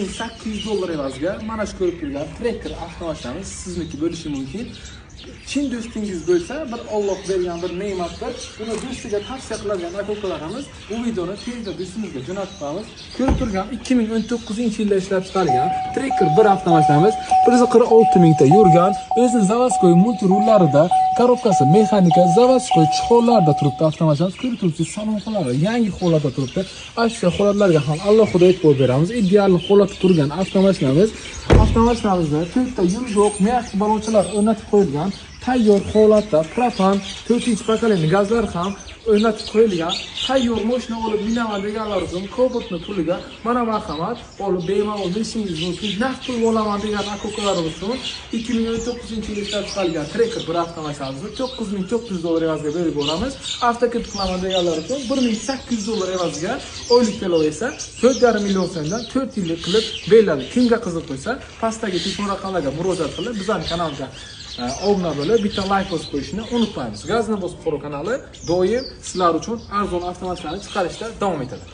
$800 evaziga mana shu ko'rib turgan Tracker avtomashinamiz sizniki bo'lishi mumkin. Chin do'stingiz bo'lsa, bir Alloh bergan bir ne'matdir. Buni do'stiga tavsiya qiladigan aka-ukalarimiz bu videoni tezda do'stimizga jo'natib qo'yamiz. Ko'rib turgan 2019-yilda ishlab chiqarilgan Tracker bir avtomashinamiz 146 mingta yurgan, o'zi заводской multirullarida, korobkasi mexanika, заводской chixollarda turibdi avtomashinamiz. Ko'rib turibsiz, salon yangi holatda turibdi. Ashyo holatlarga ham alohida e'tibor beramiz. Ideal holatda turgan avtomashinamiz. Avtomashinamizda to'rtta yumshoq mexanik balonchalar o'rnatib qo'yilgan. Tayyor holatda propan 4-pokoleniya gazlar ham o'rnatib qo'yilgan. Tayyor mashina olib minaman deganlar uchun Cobalt'ni puliga mana marhamat olib bemalol bilishingiz mumkin. Naqd pul olaman degan aka-ukalarimiz uchun 2019-yilda ishlab chiqarilgan Tracker bir avtomashinamizni $9,900 evaziga berib boramiz. Avtokredit qilaman deganlar uchun $1,800 evaziga oylik to'lov esa 4,5 million so'mdan 4 yillik qilib beriladi. Kimga qiziq bo'lsa, pastdagi telefon raqamlarga murojaat qilib bizning kanalga obuna bo'lib, bitta like bosib qo'yishni unutmaymiz. Gazni bosib qoro kanali doim sizlar uchun arzon avtomashinani chiqarishda davom etadi.